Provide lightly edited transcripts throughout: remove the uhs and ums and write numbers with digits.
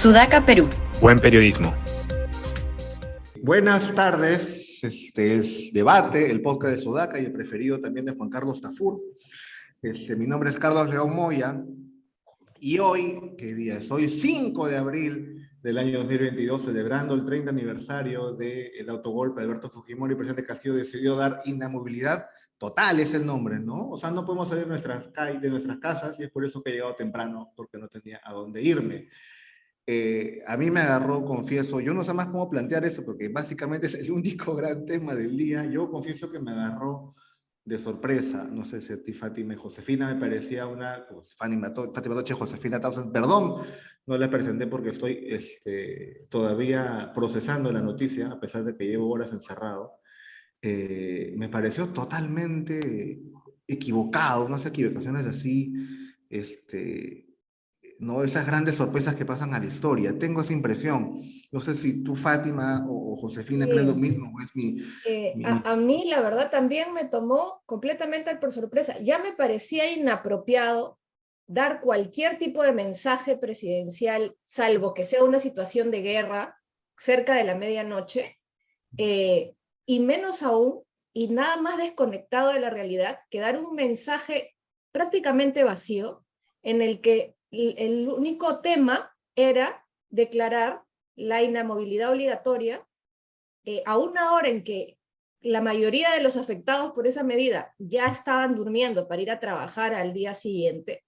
Sudaca, Perú. Buen periodismo. Buenas tardes, este es Debate, el podcast de Sudaca y el preferido también de Juan Carlos Tafur. Mi nombre es Carlos León Moya y hoy, ¿qué día es? Hoy 5 de abril del año 2022, celebrando el 30 aniversario del autogolpe de Alberto Fujimori, el presidente Castillo decidió dar inamovilidad total, es el nombre, ¿no? O sea, no podemos salir de nuestras casas y es por eso que he llegado temprano, porque no tenía a dónde irme. A mí me agarró, confieso, yo no sé más cómo plantear eso, porque básicamente es el único gran tema del día. Yo confieso que me agarró de sorpresa. No sé si a ti, Fátima y Josefina, me parecía una, pues, Fátima Toche, Josefina Tausen, perdón, no les presenté porque estoy todavía procesando la noticia, a pesar de que llevo horas encerrado. Me pareció totalmente equivocado, unas equivocaciones así, ¿no? Esas grandes sorpresas que pasan a la historia. Tengo esa impresión. No sé si tú, Fátima o Josefina, creen lo Sí. mismo. Es A mí, la verdad, también me tomó completamente por sorpresa. Ya me parecía inapropiado dar cualquier tipo de mensaje presidencial, salvo que sea una situación de guerra cerca de la medianoche, y menos aún, y nada más desconectado de la realidad, que dar un mensaje prácticamente vacío, en el que el único tema era declarar la inamovilidad obligatoria a una hora en que la mayoría de los afectados por esa medida ya estaban durmiendo para ir a trabajar al día siguiente,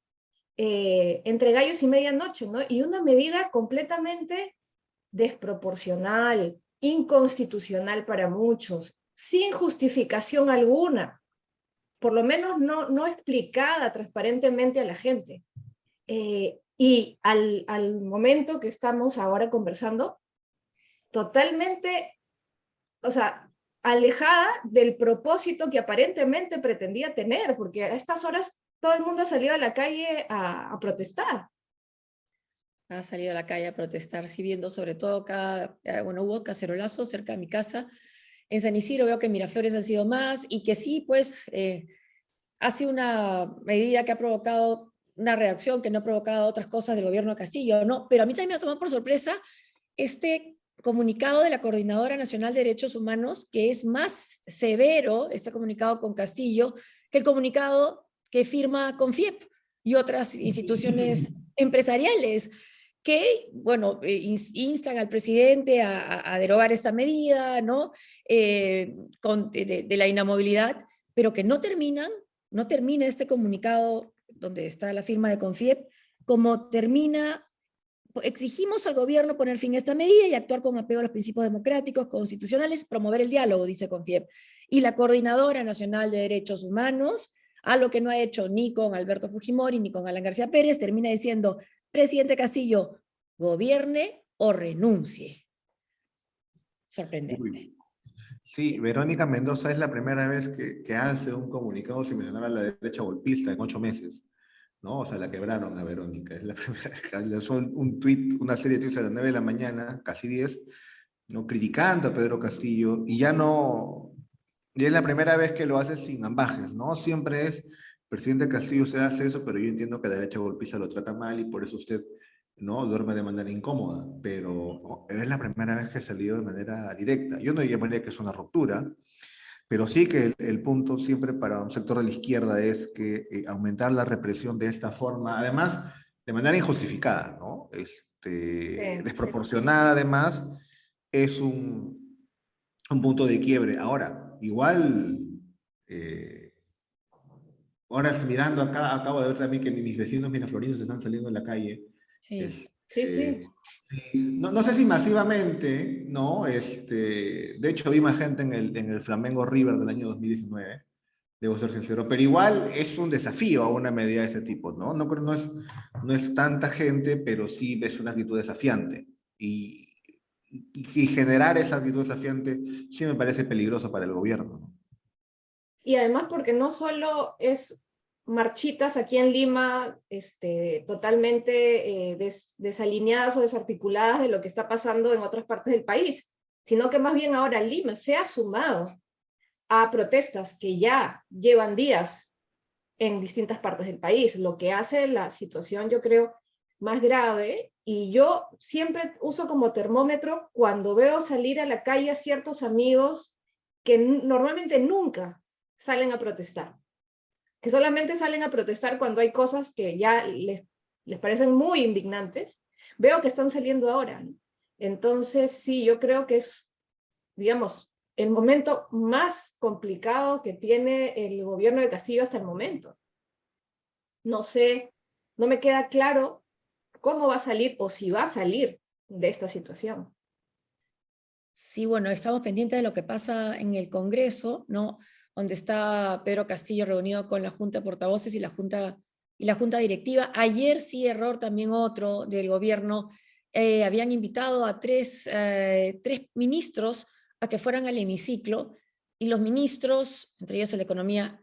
entre gallos y medianoche, ¿no? Y una medida completamente desproporcional, inconstitucional para muchos, sin justificación alguna, por lo menos no explicada transparentemente a la gente. Y al momento que estamos ahora conversando, totalmente, o sea, alejada del propósito que aparentemente pretendía tener, porque a estas horas todo el mundo ha salido a la calle a protestar. Ha salido a la calle a protestar, sí, viendo sobre todo acá, bueno, hubo cacerolazos cerca de mi casa. En San Isidro veo que en Miraflores han sido más y que sí, pues, ha sido una medida que ha provocado una reacción que no ha provocado otras cosas del gobierno de Castillo, ¿no? Pero a mí también me ha tomado por sorpresa este comunicado de la Coordinadora Nacional de Derechos Humanos, que es más severo, este comunicado con Castillo, que el comunicado que firma CONFIEP y otras instituciones empresariales, que, bueno, instan al presidente a derogar esta medida, ¿no? De la inamovilidad, pero que no termina este comunicado donde está la firma de CONFIEP, como termina: exigimos al gobierno poner fin a esta medida y actuar con apego a los principios democráticos, constitucionales, promover el diálogo, dice CONFIEP. Y la Coordinadora Nacional de Derechos Humanos, a lo que no ha hecho ni con Alberto Fujimori ni con Alan García Pérez, termina diciendo: presidente Castillo, gobierne o renuncie. Sorprendente. Sí, Verónica Mendoza es la primera vez que hace un comunicado sin mencionar a la derecha golpista en 8 meses. ¿No? O sea, la quebraron a Verónica. Es la primera vez que lanzó un tweet, una serie de tweets a las 9 de la mañana, casi 10, ¿no? Criticando a Pedro Castillo, y ya es la primera vez que lo hace sin ambajes, ¿no? Siempre es, presidente Castillo, usted hace eso, pero yo entiendo que la derecha golpista lo trata mal y por eso usted, ¿no? Duerme de manera incómoda, pero es la primera vez que ha salido de manera directa. Yo no llamaría que es una ruptura, pero sí que el punto siempre para un sector de la izquierda es que aumentar la represión de esta forma, además, de manera injustificada, ¿no? Desproporcionada, además, es un punto de quiebre. Ahora, igual, ahora mirando acá, acabo de ver también que mis vecinos miraflorinos están saliendo en la calle. Sí. Sí. No sé si masivamente, ¿no? De hecho, vi más gente en el Flamengo River del año 2019, debo ser sincero, pero igual es un desafío a una medida de ese tipo, ¿no? No es tanta gente, pero sí es una actitud desafiante. Y generar esa actitud desafiante sí me parece peligroso para el gobierno, ¿no? Y además porque no solo es marchitas aquí en Lima, totalmente desalineadas o desarticuladas de lo que está pasando en otras partes del país, sino que más bien ahora Lima se ha sumado a protestas que ya llevan días en distintas partes del país, lo que hace la situación, yo creo, más grave y yo siempre uso como termómetro cuando veo salir a la calle a ciertos amigos que normalmente nunca salen a protestar, que solamente salen a protestar cuando hay cosas que ya les parecen muy indignantes, veo que están saliendo ahora, ¿no? Entonces, sí, yo creo que es, digamos, el momento más complicado que tiene el gobierno de Castillo hasta el momento. No sé, no me queda claro cómo va a salir o si va a salir de esta situación. Sí, bueno, estamos pendientes de lo que pasa en el Congreso, ¿no? Donde está Pedro Castillo reunido con la Junta de Portavoces y la Junta Directiva. Ayer sí, error también otro del gobierno. Habían invitado a tres ministros a que fueran al hemiciclo y los ministros, entre ellos el de Economía,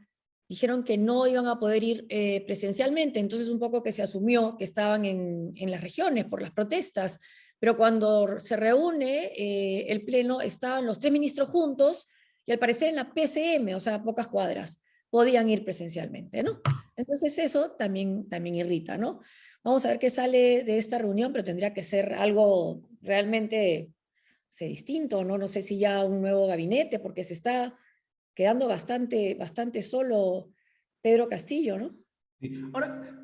dijeron que no iban a poder ir presencialmente. Entonces un poco que se asumió que estaban en las regiones por las protestas. Pero cuando se reúne el pleno, estaban los tres ministros juntos y al parecer en la PCM, o sea, a pocas cuadras, podían ir presencialmente, ¿no? Entonces eso también irrita, ¿no? Vamos a ver qué sale de esta reunión, pero tendría que ser algo realmente distinto, ¿no? No sé si ya un nuevo gabinete, porque se está quedando bastante solo Pedro Castillo, ¿no? Sí. Ahora,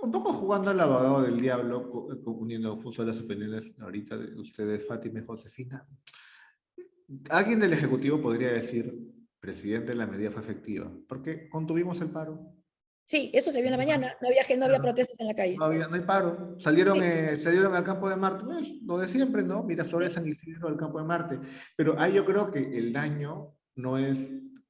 un poco jugando al abogado del diablo, uniendo justo las opiniones ahorita de ustedes, Fátima y Josefina, alguien del Ejecutivo podría decir, presidente, la medida fue efectiva, porque contuvimos el paro. Sí, eso se vio en la mañana, no había Claro. protestas en la calle. No hay paro. Salieron, Sí. salieron al campo de Marte, pues, lo de siempre, ¿no? Miraflores, Sí. San Isidro, al campo de Marte. Pero ahí yo creo que el daño no es,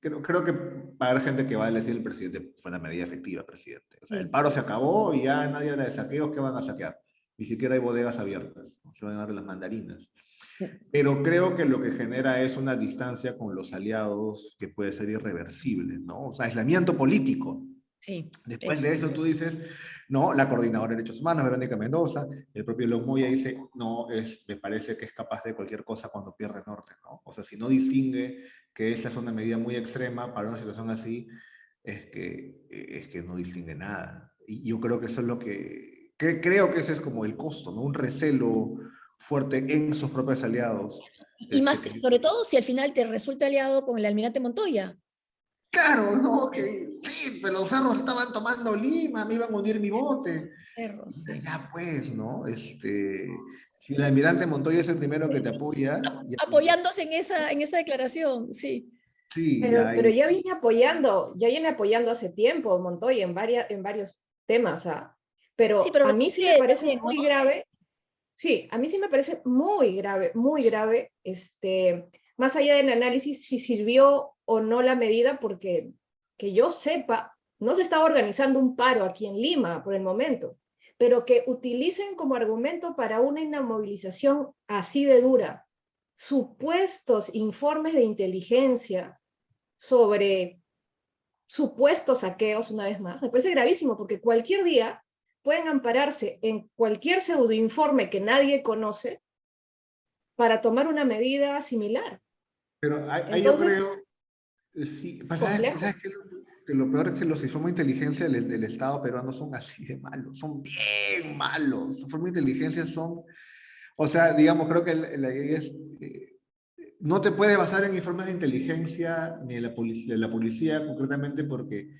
creo que para la gente que va a decir el presidente fue una medida efectiva, presidente. O sea, el Sí. paro se acabó y ya nadie habla de saqueos, ¿qué van a saquear? Ni siquiera hay bodegas abiertas, ¿no? Se van a dar las mandarinas. Pero creo que lo que genera es una distancia con los aliados que puede ser irreversible, ¿no? O sea, aislamiento político. Sí, Después eso. de eso tú dices, no, la coordinadora de derechos humanos, Verónica Mendoza, el propio Elon Moya dice, no, me parece que es capaz de cualquier cosa cuando pierde norte, ¿no? O sea, si no distingue que esa es una medida muy extrema para una situación así, es que no distingue nada. Y yo creo que eso es lo que creo que ese es como el costo, ¿no? Un recelo fuerte en sus propios aliados. Y más, Que, sobre todo si al final te resulta aliado con el almirante Montoya. claro, ¿no? Que sí, pero los cerros estaban tomando Lima, me iban a hundir mi bote. Cerro, sí. Ya pues, ¿no? Si el almirante Montoya es el primero que te Sí, apoya, ya, apoyándose en esa declaración, sí. sí, ya Pero hay. ya viene apoyando hace tiempo Montoya en varios temas, ¿ah? Sí, Pero pero a lo mí sí me quiere parece también, ¿no? muy grave, sí, a mí sí me parece muy grave, más allá del análisis si sirvió o no la medida, porque que yo sepa, no se estaba organizando un paro aquí en Lima por el momento, pero que utilicen como argumento para una inamovilización así de dura supuestos informes de inteligencia sobre supuestos saqueos, una vez más, me parece gravísimo, porque cualquier día pueden ampararse en cualquier pseudoinforme que nadie conoce para tomar una medida similar. Pero ahí yo Entonces, creo, sí, es pues, complejo. ¿sabes qué? Que lo peor es que los informes de inteligencia del Estado peruano son así de malos, son bien malos. Los informes de inteligencia son, o sea, digamos, creo que la idea es, no te puedes basar en informes de inteligencia ni de la policía concretamente porque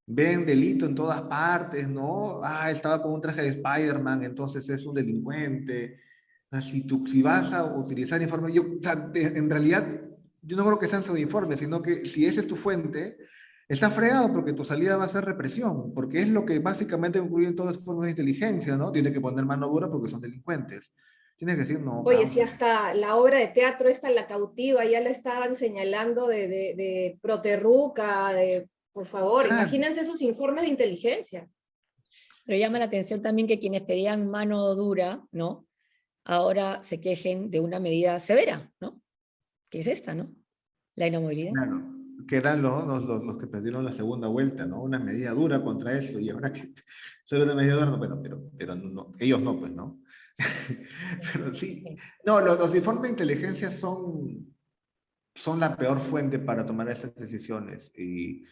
ven delito en todas partes, ¿no? Ah, estaba con un traje de Spider-Man, entonces es un delincuente. O sea, si vas a utilizar informes, o sea, en realidad, yo no creo que sean solo informes, sino que si esa es tu fuente, está fregado porque tu salida va a ser represión, porque es lo que básicamente incluyen todas las formas de inteligencia, ¿no? Tiene que poner mano dura porque son delincuentes. Tienes que decir, no, Oye, si causa. hasta la obra de teatro esta, La Cautiva, ya la estaban señalando de Proterruca, por favor, Claro. imagínense esos informes de inteligencia. Pero llama la atención también que quienes pedían mano dura, ¿no? Ahora se quejen de una medida severa, ¿no? Que es esta, ¿no? La inamovilidad. Claro, que eran los que perdieron la segunda vuelta, ¿no? Una medida dura contra eso, y ahora que solo una medida dura, no, pero no, ellos no, pues, ¿no? Pero sí, Sí. no, los informes de inteligencia son la peor fuente para tomar esas decisiones, y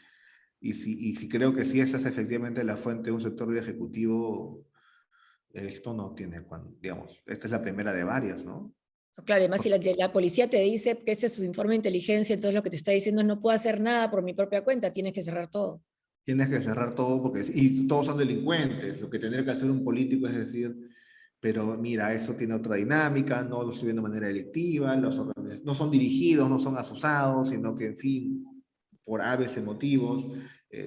si creo que si esa es efectivamente la fuente de un sector de ejecutivo, esto no tiene, digamos, esta es la primera de varias, ¿no? Claro, además si la policía te dice que ese es su informe de inteligencia, entonces lo que te está diciendo es no puedo hacer nada por mi propia cuenta, tienes que cerrar todo. Tienes que cerrar todo porque, y todos son delincuentes. Lo que tendría que hacer un político es decir, pero mira, eso tiene otra dinámica, no lo estoy viendo de manera delictiva, no son dirigidos, no son asusados, sino que, en fin, por aves motivos,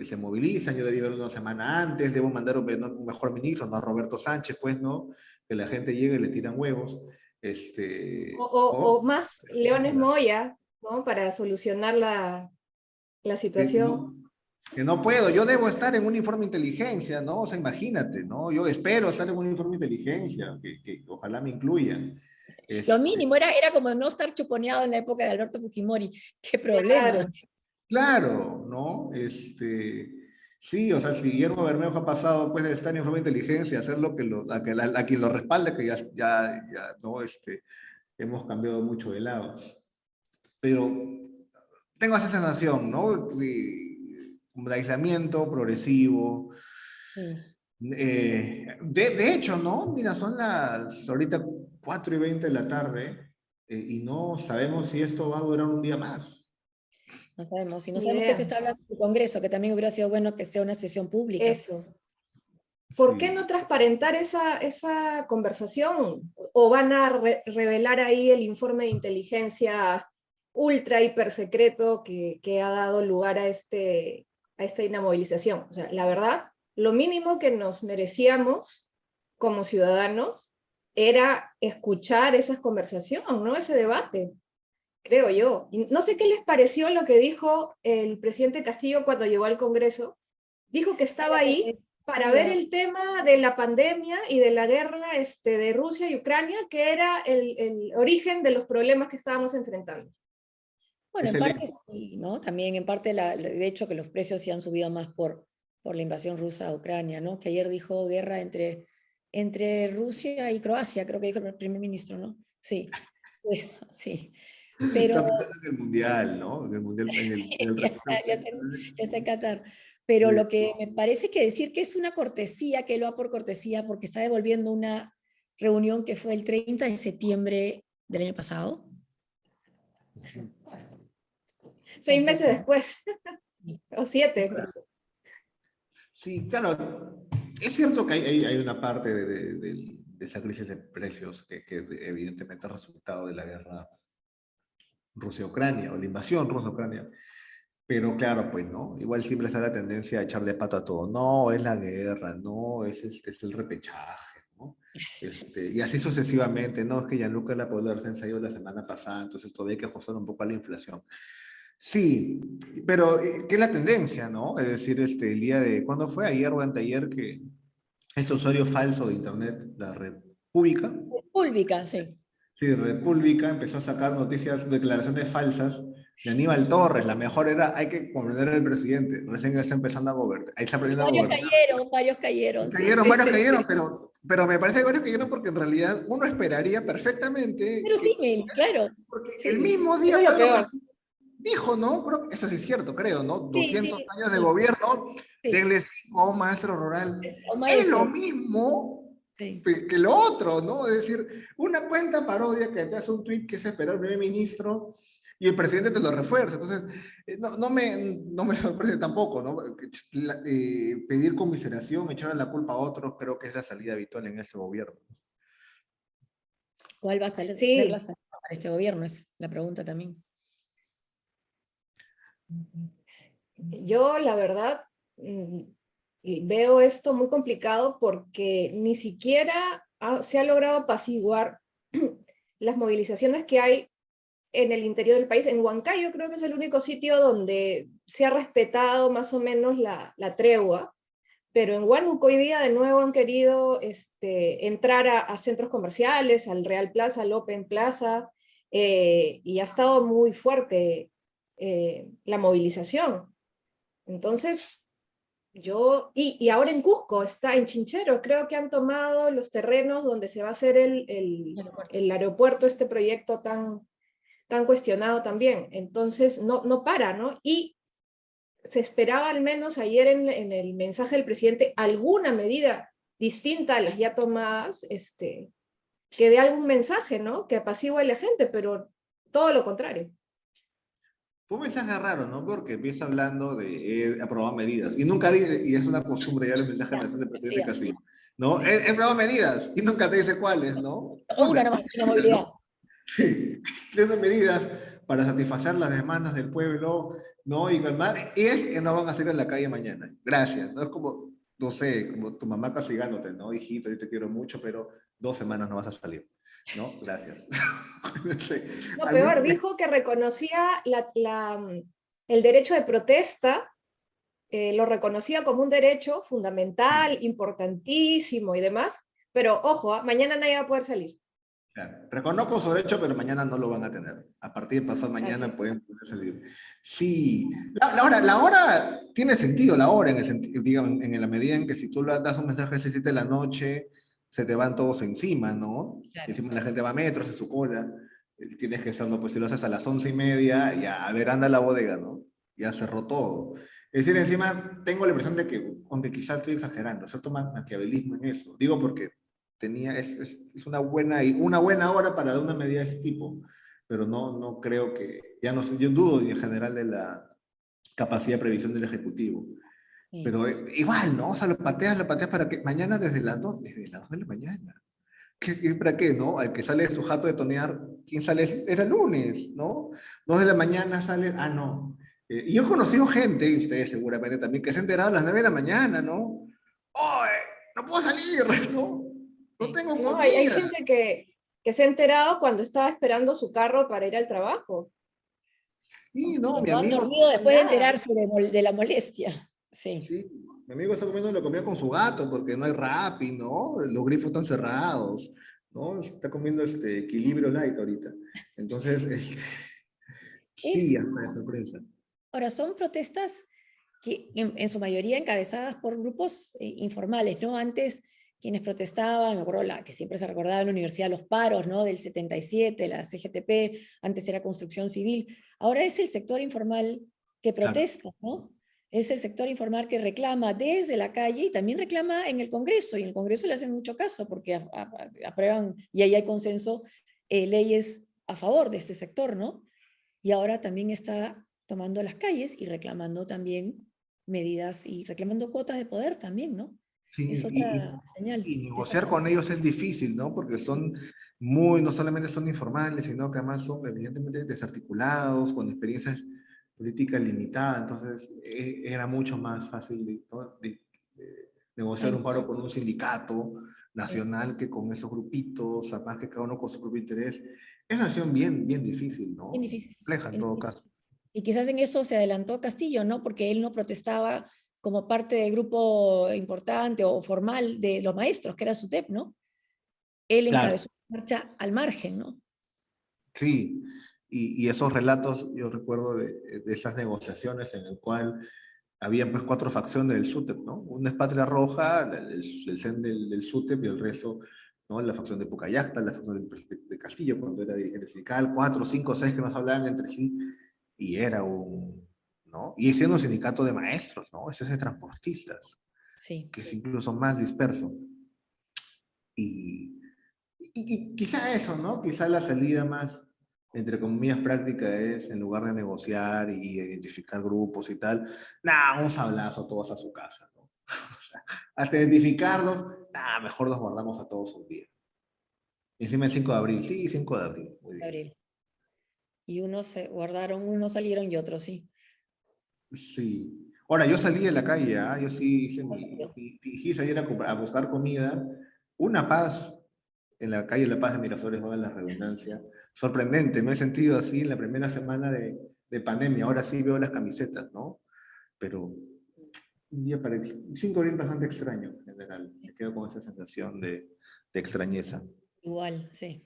se movilizan. Yo debí ver una semana antes, debo mandar un mejor ministro, no a Roberto Sánchez, pues, ¿no? Que la gente llegue y le tiran huevos. O más Leones Moya, ¿no? Para solucionar la No, situación. que no puedo, yo debo estar en un informe de inteligencia, ¿no? O sea, imagínate, ¿no? Yo espero estar en un informe de inteligencia, que ojalá me incluyan. Lo Este, mínimo era como no estar chuponeado en la época de Alberto Fujimori. ¡Qué problema! Claro. claro, ¿no? Sí, o sea, si Guillermo Bermejo ha pasado, pues, de estar en informe de inteligencia, hacer lo que a quien lo respalde, que ya, ¿no? Hemos cambiado mucho de lado. Pero tengo esa sensación, ¿no? Como de aislamiento progresivo. Sí. De hecho, ¿no? Mira, son las ahorita 4:20 de la tarde, y no sabemos si esto va a durar un día más. No sabemos. Y no Ni sabemos qué se idea. está hablando en el Congreso, que también hubiera sido bueno que sea una sesión pública. Eso. ¿Por qué Sí. no transparentar esa conversación? ¿O van a revelar ahí el informe de inteligencia ultra hiper secreto que ha dado lugar a esta inamovilización? O sea, la verdad, lo mínimo que nos merecíamos como ciudadanos era escuchar esa conversación, ¿no? Ese debate, creo yo. Y no sé qué les pareció lo que dijo el presidente Castillo cuando llegó al Congreso. Dijo que estaba ahí para ver Decía, el tema de la pandemia y de la guerra de Rusia y Ucrania, que era el origen de los problemas que estábamos enfrentando. bueno, Es en el parte sí, ¿no? También en parte, de hecho, que los precios sí han subido más por la invasión rusa a Ucrania, ¿no? Que ayer dijo guerra entre Rusia y Croacia, creo que dijo el primer ministro, ¿no? Sí, sí. Pero Está pensando en el mundial, ¿no? En el mundial, en el ya está, ya está en Qatar. Pero de- lo que me parece que decir que es una cortesía, que él va por cortesía, porque está devolviendo una reunión que fue el 30 de septiembre del año pasado. 6 meses Tampoco, ¿no? después, Sí. o 7 incluso. Sí, claro. Es cierto que hay una parte de esa crisis de precios que evidentemente es resultado de la guerra Rusia-Ucrania o la invasión Rusia-Ucrania. Pero claro, pues, ¿no? Igual siempre está la tendencia a echar de pato a todo. No, es la guerra, no, es el repechaje, ¿no? Y así sucesivamente, no, es que Gianluca Lapadula se ensayó la semana pasada, entonces todavía hay que ajustar un poco a la inflación. Sí, pero ¿qué es la tendencia, no? Es decir, el día de, ¿cuándo fue? Ayer o anteayer que ese usuario falso de Internet, la República, Pública, sí. sí, República empezó a sacar noticias, declaraciones falsas de Aníbal Torres. La mejor era, hay que condenar al presidente. Recién está empezando a gobernar. Ahí está aprendiendo a gobernar. Varios cayeron, sí, Cayeron, sí, varios sí, cayeron, sí. pero me parece que varios cayeron porque en realidad uno esperaría perfectamente Pero que, sí, claro, porque el sí, mismo Eso día es lo Pedro peor. Castillo dijo, ¿no? Eso sí es cierto, creo, ¿no? sí, 200 sí, años de sí, gobierno, sí. denle 5 a un maestro rural. O Es lo maestro, mismo sí. que lo otro, ¿no? Es decir, una cuenta parodia que te hace un tweet que es esperar al primer ministro y el presidente te lo refuerza. Entonces, no me sorprende tampoco, ¿no? Pedir conmiseración, echarle la culpa a otros, creo que es la salida habitual en este gobierno. ¿Cuál va a ser la Sí, salida para este gobierno? Es la pregunta también. yo la verdad y veo esto muy complicado porque ni siquiera se ha logrado apaciguar las movilizaciones que hay en el interior del país. En Huancayo creo que es el único sitio donde se ha respetado más o menos la tregua, pero en Huánuco hoy día de nuevo han querido entrar a centros comerciales, al Real Plaza, al Open Plaza, y ha estado muy fuerte la movilización. Entonces, y ahora en Cusco, está en Chinchero, creo que han tomado los terrenos donde se va a hacer el aeropuerto, este proyecto tan cuestionado también. Entonces, no para, ¿no? Y se esperaba al menos ayer en el mensaje del presidente alguna medida distinta a las ya tomadas, que dé algún mensaje, ¿no? Que apacigüe a la gente, pero todo lo contrario. Fue un mensaje raro, ¿no? Porque empieza hablando de aprobar medidas. Y nunca dice, y es una costumbre ya el mensaje de nación del presidente Castillo, ¿no? Sí. He aprobado medidas y nunca te dice cuáles, ¿no? Una nomás, la movilidad. Sí, tiene medidas para satisfacer las demandas del pueblo, ¿no? Y calmar, y es que no van a salir a la calle mañana. Gracias, ¿no? Es como, no sé, como tu mamá castigándote, ¿no? Hijito, yo te quiero mucho, pero 2 semanas no vas a salir, ¿no? Gracias. No sé, No, peor, dijo que reconocía el derecho de protesta, lo reconocía como un derecho fundamental, importantísimo y demás, pero ojo, mañana nadie va a poder salir. Claro. Reconozco su derecho, pero mañana no lo van a tener. A partir de pasado mañana pueden poder salir. Sí, la hora tiene sentido, la hora, digamos, en la medida en que si tú le das un mensaje a las 7 de la noche, se te van todos encima, ¿no? Claro. Encima la gente va a metros en su cola. Tienes que hacerlo, pues si lo haces a las 11:30, ya, a ver, anda a la bodega, ¿no? Ya cerró todo. Es decir, encima tengo la impresión de que, aunque quizás estoy exagerando, cierto maquiavelismo en eso. Digo porque es una buena hora para dar una medida de ese tipo, pero no creo que, ya no sé, yo dudo en general de la capacidad de previsión del Ejecutivo. Sí. Pero igual, ¿no? O sea, lo pateas para que mañana desde las 2 de la mañana. ¿Para qué, no? Al que sale su jato de tonear, ¿quién sale? Era lunes, ¿no? 2 de la mañana sale, no. Y yo he conocido gente, y ustedes seguramente también, que se han enterado a las 9 de la mañana, ¿no? ¡Oye! No puedo salir, ¿no? No tengo No, hay comida. gente que se ha enterado cuando estaba esperando su carro para ir al trabajo. Sí, no, mi No han amigo, dormido después de Nada. enterarse de la molestia. Sí. sí, mi amigo está comiendo la comida con su gato porque no hay Rappi, ¿no? Los grifos están cerrados, ¿no? Está comiendo equilibrio light ahorita. Entonces, sí, Es, hasta de sorpresa. ahora, son protestas que en su mayoría encabezadas por grupos informales, ¿no? Antes, quienes protestaban, me acuerdo que siempre se recordaba en la universidad los paros, ¿no? Del 77, la CGTP, antes era construcción civil, ahora es el sector informal que Claro. protesta, ¿no? Es el sector informal que reclama desde la calle y también reclama en el Congreso, y en el Congreso le hacen mucho caso porque aprueban, y ahí hay consenso, leyes a favor de este sector, ¿no? Y ahora también está tomando las calles y reclamando también medidas y reclamando cuotas de poder también, ¿no? Sí, Es otra señal. y negociar con ellos es difícil, ¿no? Porque son no solamente son informales, sino que además son evidentemente desarticulados, con experiencias políticas limitadas, entonces era mucho más fácil, ¿no? de negociar un paro con un sindicato nacional que con esos grupitos, además que cada uno con su propio interés. Es una acción bien difícil, Bien ¿no? difícil. Compleja en Bien todo difícil. caso. Y quizás en eso se adelantó Castillo, ¿no? Porque él no protestaba como parte del grupo importante o formal de los maestros, que era SUTEP, ¿no? Él Claro. encabezó una marcha al margen, ¿no? Sí, y esos relatos, yo recuerdo de esas negociaciones en el cual había pues 4 facciones del SUTEP, ¿no? Una es Patria Roja, el CEN del SUTEP y el resto, ¿no? La facción de Pucallacta, la facción de Castillo, cuando era dirigente sindical, 4, 5, 6 que no se hablaban entre sí, y era ¿no? Y siendo un sindicato de maestros, ¿no? Ese es de transportistas, Sí. que es incluso más disperso. Y, y quizá eso, ¿no? Quizá la salida más, entre comillas, práctica es, en lugar de negociar y identificar grupos y tal, nada, un sablazo todos a su casa, ¿no? O sea, hasta identificarlos, nada, mejor nos guardamos a todos un día. Y encima el 5 de abril, sí, 5 de abril, muy bien. Gabriel. Y unos se guardaron, unos salieron y otros sí. Sí. Ahora, yo salí de la calle, ¿ah? Yo sí hice Rápido. fingí salir a buscar comida, una paz en la calle La Paz de Miraflores, valga la redundancia. Sorprendente, me he sentido así en la primera semana de pandemia, ahora sí veo las camisetas, ¿no? Pero un día 5 días bastante extraño en general, me quedo con esa sensación de extrañeza. Igual, sí.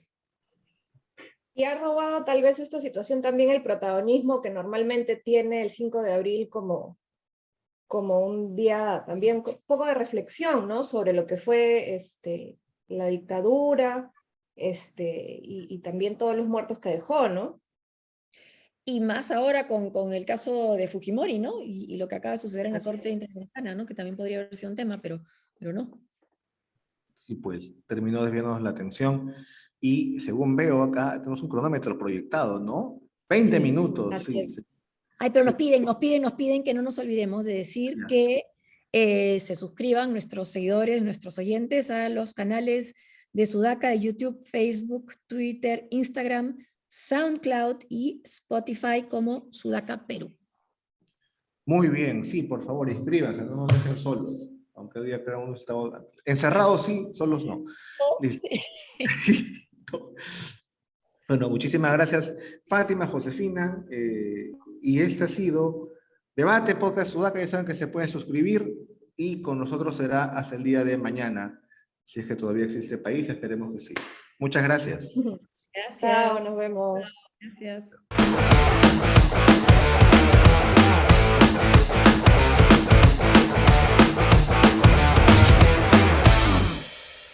Y ha robado tal vez esta situación también el protagonismo que normalmente tiene el 5 de abril como un día también un poco de reflexión, ¿no? Sobre lo que fue la dictadura y también todos los muertos que dejó, ¿no? Y más ahora con el caso de Fujimori, ¿no? Y lo que acaba de suceder en la Así Corte es. Interamericana, ¿no? Que también podría haber sido un tema, pero no. Y pues terminó desviándonos la atención. Y según veo acá, tenemos un cronómetro proyectado, ¿no? 20 Sí, minutos, así sí. es. Ay, pero nos piden que no nos olvidemos de decir Ya. que se suscriban nuestros seguidores, nuestros oyentes a los canales de Sudaca de YouTube, Facebook, Twitter, Instagram, SoundCloud y Spotify como Sudaca Perú. Muy bien, sí, por favor, inscríbanse, no nos dejen solos. Aunque hoy día creo que estamos encerrados, sí, solos no. Listo. Sí. Bueno, muchísimas gracias, Fátima, Josefina. Y este ha sido Debate Podcast Sudaca. Ya saben que se pueden suscribir y con nosotros será hasta el día de mañana. Si es que todavía existe país, esperemos que sí. Muchas gracias. Chao, Gracias. nos vemos. Gracias.